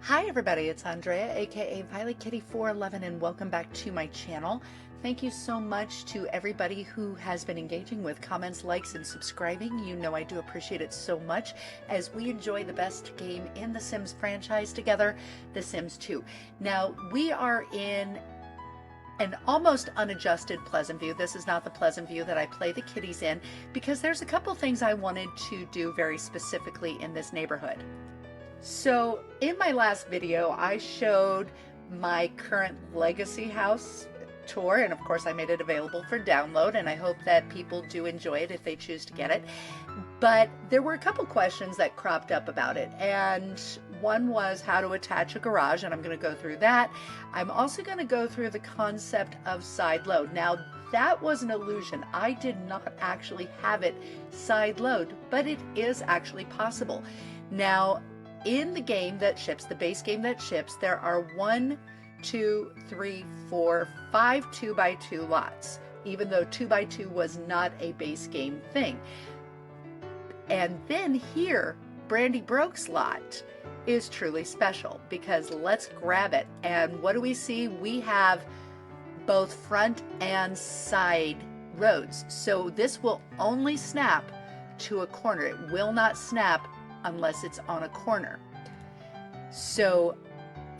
Hi everybody, it's Andrea, aka VioletKitty411, and welcome back to my channel. Thank you so much to everybody who has been engaging with comments, likes, and subscribing. You know I do appreciate it so much as we enjoy the best game in the Sims franchise together, The Sims 2. Now, we are in an almost unadjusted Pleasant View. This is not the Pleasant View that I play the kitties in because there's a couple things I wanted to do very specifically in this neighborhood. So in my last video, I showed my current legacy house tour, and of course I made it available for download, and I hope that people do enjoy it if they choose to get it. But there were a couple questions that cropped up about it, and one was how to attach a garage, and I'm going to go through that. I'm also going to go through the concept of side load. Now, that was an illusion. I did not actually have it side load, but it is actually possible. Now, in the game that ships, the base game that ships, there are 1, 2, 3, 4, 5 2x2 lots, even though 2x2 was not a base game thing. And then here, Brandy Broke's lot is truly special because let's grab it. And what do we see? We have both front and side roads. So this will only snap to a corner. It will not snap unless it's on a corner. So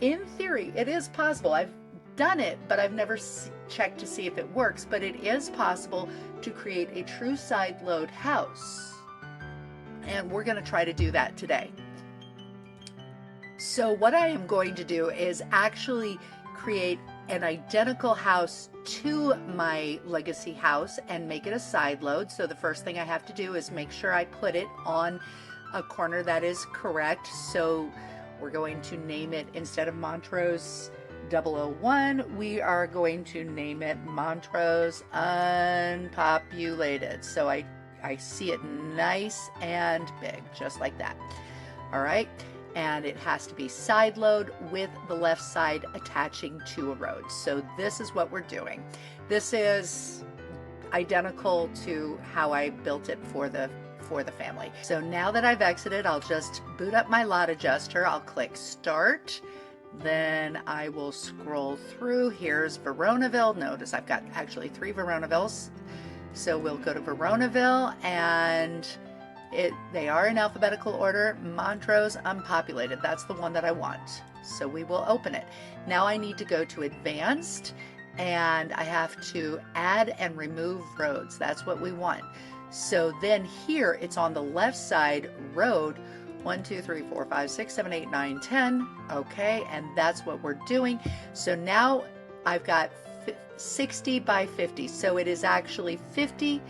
in theory, it is possible. I've done it, but I've never checked to see if it works, but it is possible to create a true side load house. And we're going to try to do that today. So what I am going to do is actually create an identical house to my legacy house and make it a side load. So the first thing I have to do is make sure I put it on a corner that is correct. So we're going to name it, instead of Montrose 001, we are going to name it Montrose Unpopulated. So I see it nice and big, just like that. All right. And it has to be side load with the left side attaching to a road. So this is what we're doing. This is identical to how I built it for the family. So now that I've exited, I'll just boot up my lot adjuster. I'll click start. Then I will scroll through. Here's Veronaville. Notice I've got actually 3 Veronavilles. So we'll go to Veronaville, and they are in alphabetical order. Montrose Unpopulated. That's the one that I want. So we will open it. Now I need to go to advanced, and I have to add and remove roads. That's what we want. So then here it's on the left side, road 1, 2, 3, 4, 5, 6, 7, 8, 9, 10. Okay, and that's what we're doing. So now I've got 60 by 50. So it is actually 50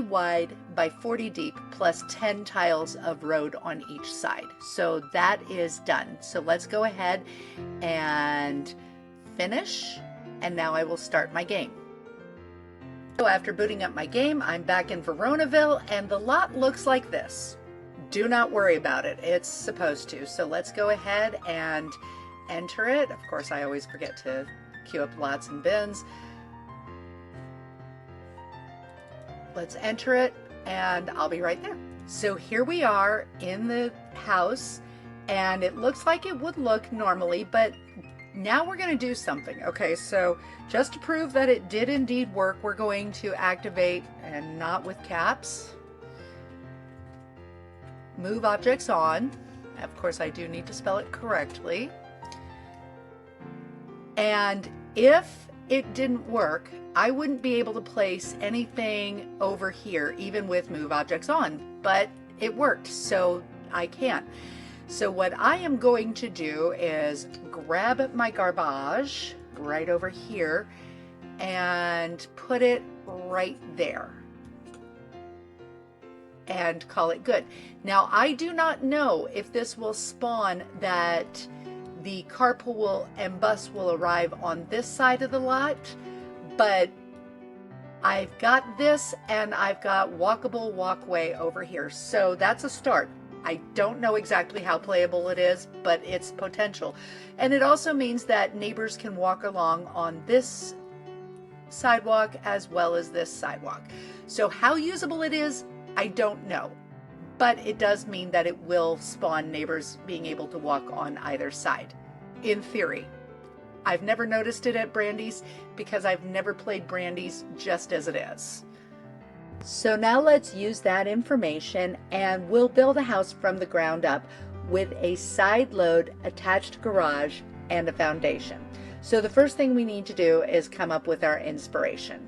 wide by 40 deep plus 10 tiles of road on each side. So that is done. So let's go ahead and finish. And now I will start my game. So after booting up my game, I'm back in Veronaville, and the lot looks like this. Do not worry about it. It's supposed to. So let's go ahead and enter it. Of course, I always forget to queue up lots and bins. Let's enter it, and I'll be right there. So here we are in the house, and it looks like it would look normally, but now we're going to do something. Okay, so just to prove that it did indeed work, we're going to activate, and not with caps, move objects on. Of course, I do need to spell it correctly. And if it didn't work, I wouldn't be able to place anything over here, even with move objects on, but it worked, so I can. So what I am going to do is grab my garbage right over here and put it right there and call it good. Now, I do not know if this will spawn that the carpool and bus will arrive on this side of the lot, but I've got this, and I've got walkable walkway over here. So that's a start. I don't know exactly how playable it is, but it's potential. And it also means that neighbors can walk along on this sidewalk as well as this sidewalk. So how usable it is, I don't know. but it does mean that it will spawn neighbors being able to walk on either side, in theory. I've never noticed it at Brandy's because I've never played Brandy's just as it is. So now let's use that information and we'll build a house from the ground up with a side load, attached garage, and a foundation. So the first thing we need to do is come up with our inspiration.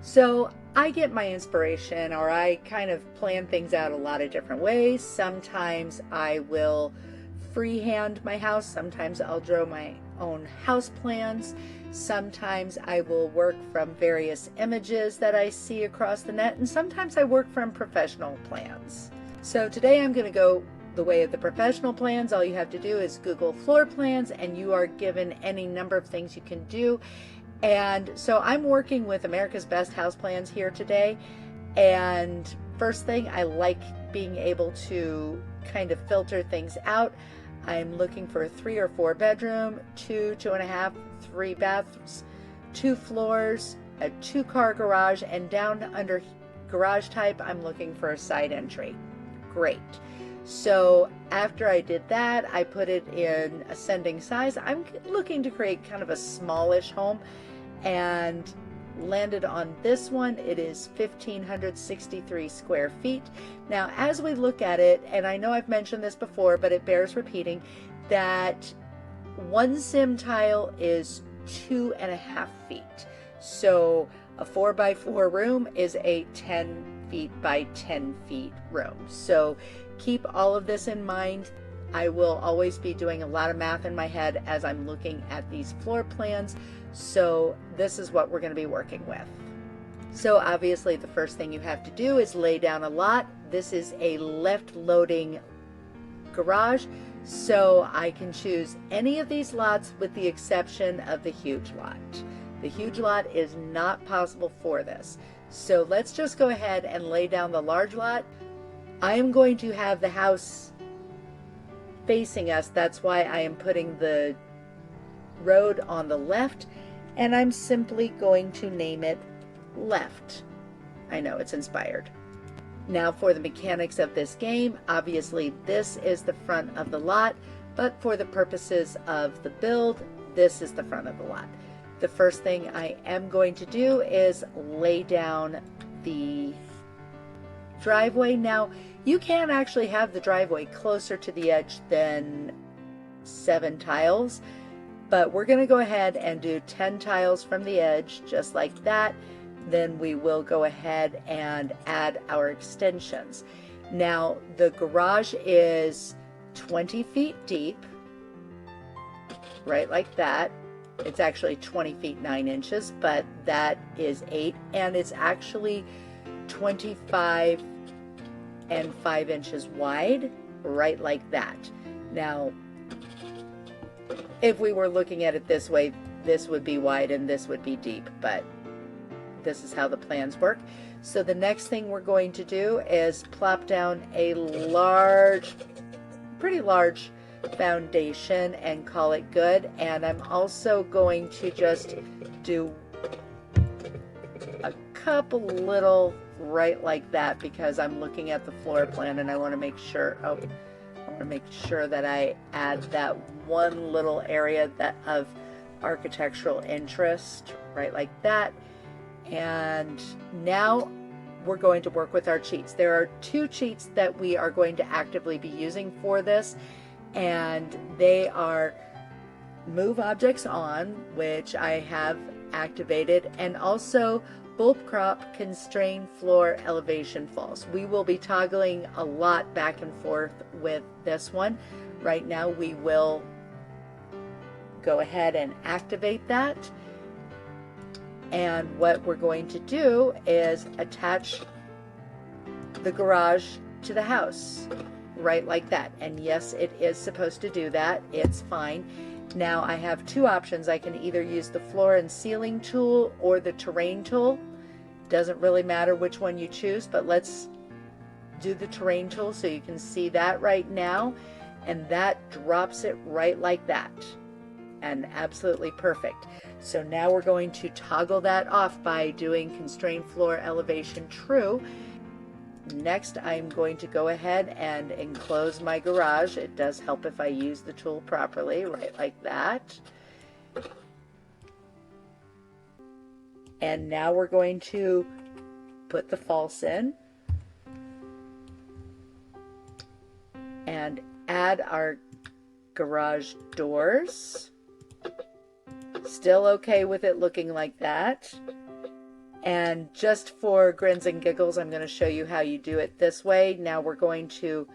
So I get my inspiration, or I kind of plan things out a lot of different ways. Sometimes I will freehand my house. Sometimes I'll draw my own house plans. Sometimes I will work from various images that I see across the net, and sometimes I work from professional plans. So today I'm going to go the way of the professional plans. All you have to do is Google floor plans and you are given any number of things you can do. And so I'm working with America's Best House Plans here today. And first thing, I like being able to kind of filter things out. I'm looking for a 3 or 4 bedroom, 2, 2.5, 3 bathrooms, 2 floors, a 2-car garage, and down under garage type, I'm looking for a side entry. Great. So after I did that, I put it in ascending size. I'm looking to create kind of a smallish home and landed on this one. It is 1,563 square feet. Now, as we look at it, and I know I've mentioned this before, but it bears repeating, that one sim tile is 2.5 feet. So a 4x4 room is a 10 feet by 10 feet room. So keep all of this in mind. I will always be doing a lot of math in my head as I'm looking at these floor plans. So this is what we're going to be working with. So obviously the first thing you have to do is lay down a lot. This is a left loading garage, so I can choose any of these lots with the exception of the huge lot. The huge lot is not possible for this. So let's just go ahead and lay down the large lot. I am going to have the house facing us. That's why I am putting the road on the left, and I'm simply going to name it left. I know, it's inspired. Now for the mechanics of this game, obviously this is the front of the lot, but for the purposes of the build, this is the front of the lot. The first thing I am going to do is lay down the driveway. Now, you can actually have the driveway closer to the edge than 7 tiles, but we're going to go ahead and do 10 tiles from the edge, just like that. Then we will go ahead and add our extensions. Now, the garage is 20 feet deep, right like that. It's actually 20 feet 9 inches, but that is 8, and it's actually 25 and 5 inches wide, right like that. Now, if we were looking at it this way, this would be wide and this would be deep, but this is how the plans work. So the next thing we're going to do is plop down a large, pretty large foundation and call it good. And I'm also going to just do a couple little right like that because I'm looking at the floor plan and I want to make sure, I want to make sure that I add that one little area that of architectural interest, right like that. And now we're going to work with our cheats. There are 2 cheats that we are going to actively be using for this, and they are move objects on, which I have activated, and also boolprop constrain floor elevation falls. We will be toggling a lot back and forth with this one. Right now we will go ahead and activate that. And what we're going to do is attach the garage to the house, right like that. And yes, it is supposed to do that. It's fine. Now I have 2 options. I can either use the floor and ceiling tool or the terrain tool. Doesn't really matter which one you choose, but let's do the terrain tool so you can see that right now. And that drops it right like that. And absolutely perfect. So now we're going to toggle that off by doing constrain floor elevation true. Next, I'm going to go ahead and enclose my garage. It does help if I use the tool properly, right like that. And now we're going to put the false in and add our garage doors. Still okay with it looking like that. And just for grins and giggles, I'm going to show you how you do it this way. Now we're going to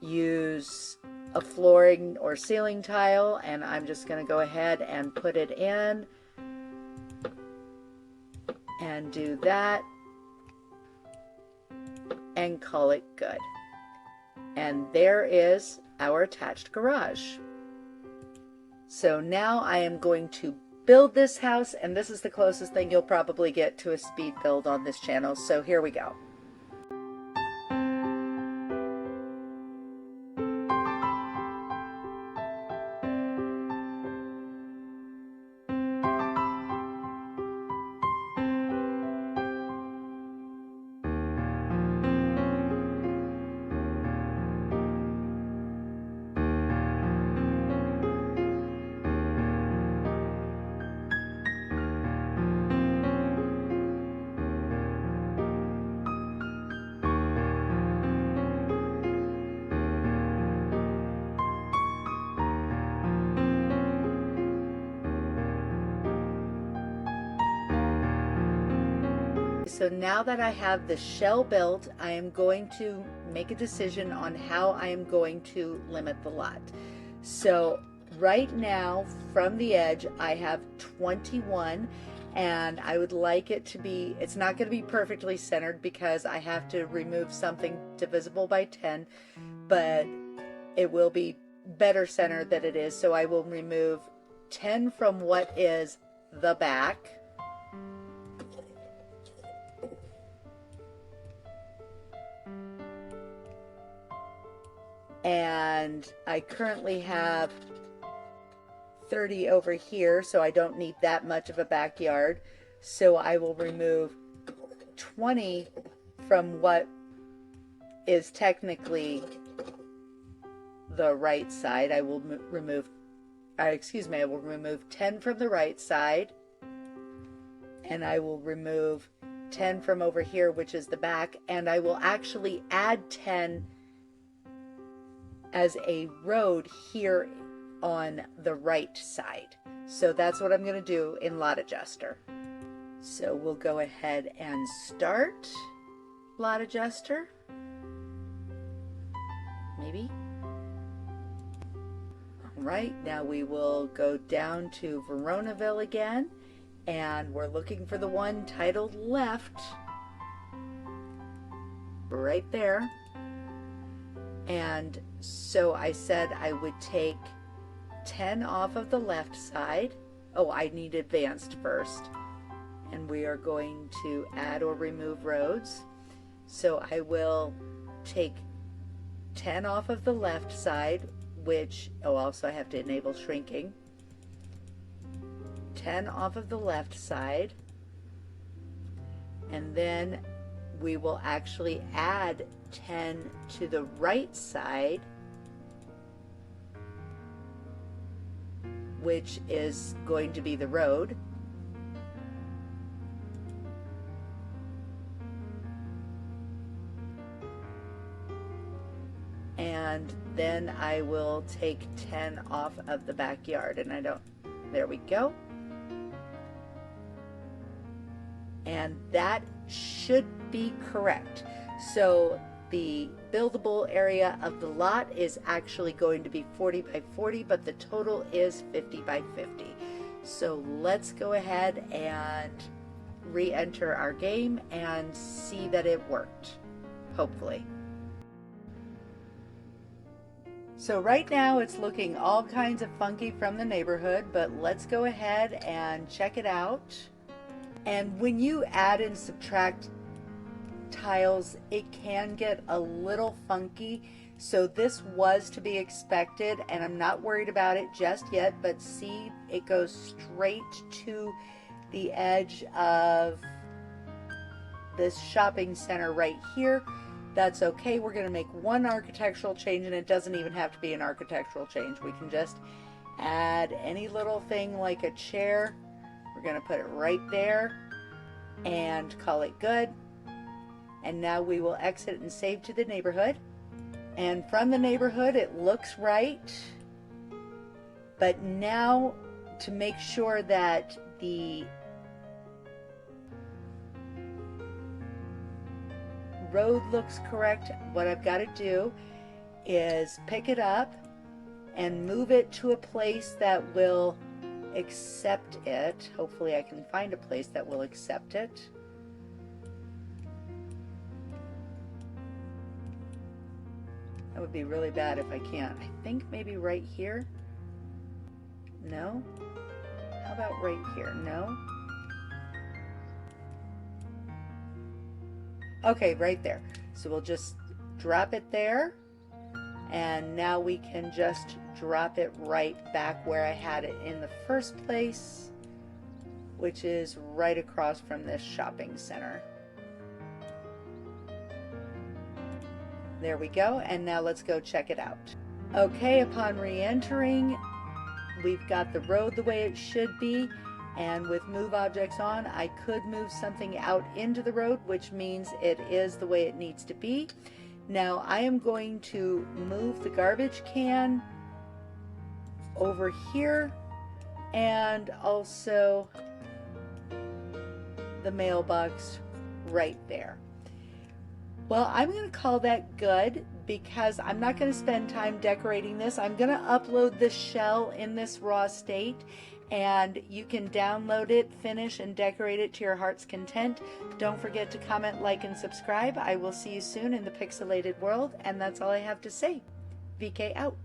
use a flooring or ceiling tile, and I'm just going to go ahead and put it in and do that and call it good. And there is our attached garage. So now I am going to build this house, and this is the closest thing you'll probably get to a speed build on this channel. So here we go. So now that I have the shell built, I am going to make a decision on how I am going to limit the lot. So right now from the edge I have 21, and I would like it to be, it's not going to be perfectly centered because I have to remove something divisible by 10, but it will be better centered than it is. So I will remove 10 from what is the back. And I currently have 30 over here, so I don't need that much of a backyard. So I will remove 20 from what is technically the right side. I will remove, I will remove 10 from the right side, and I will remove 10 from over here, which is the back, and I will actually add 10 as a road here on the right side. So that's what I'm going to do in Lot Adjuster. So we'll go ahead and start Lot Adjuster. Maybe. All right, now we will go down to Veronaville again, and we're looking for the one titled left right there. And so I said I would take 10 off of the left side. Oh, I need advanced first. And we are going to add or remove roads. So I will take 10 off of the left side, which, oh, also I have to enable shrinking. 10 off of the left side. And then we will actually add 10 to the right side, which is going to be the road. And then I will take 10 off of the backyard, and I don't, there we go. And that should be correct. So the buildable area of the lot is actually going to be 40 by 40, but the total is 50 by 50. So let's go ahead and re-enter our game and see that it worked, hopefully. So right now it's looking all kinds of funky from the neighborhood, but let's go ahead and check it out. And when you add and subtract tiles, it can get a little funky. So this was to be expected, and I'm not worried about it just yet, but see, it goes straight to the edge of this shopping center right here. That's okay. We're going to make one architectural change, and it doesn't even have to be an architectural change. We can just add any little thing like a chair. We're going to put it right there and call it good. And now we will exit and save to the neighborhood. And from the neighborhood, it looks right. But now, to make sure that the road looks correct, what I've got to do is pick it up and move it to a place that will accept it. Hopefully I can find a place that will accept it. That would be really bad if I can't. I think maybe right here. No? How about right here? No? Okay, right there. So we'll just drop it there, and now we can just drop it right back where I had it in the first place, which is right across from this shopping center. There we go, and now let's go check it out. Okay, upon re-entering, we've got the road the way it should be. And with move objects on, I could move something out into the road, which means it is the way it needs to be. Now I am going to move the garbage can over here, and also the mailbox right there. Well, I'm going to call that good because I'm not going to spend time decorating this. I'm going to upload this shell in this raw state, and you can download it, finish, and decorate it to your heart's content. Don't forget to comment, like, and subscribe. I will see you soon in the pixelated world, and that's all I have to say. VK out.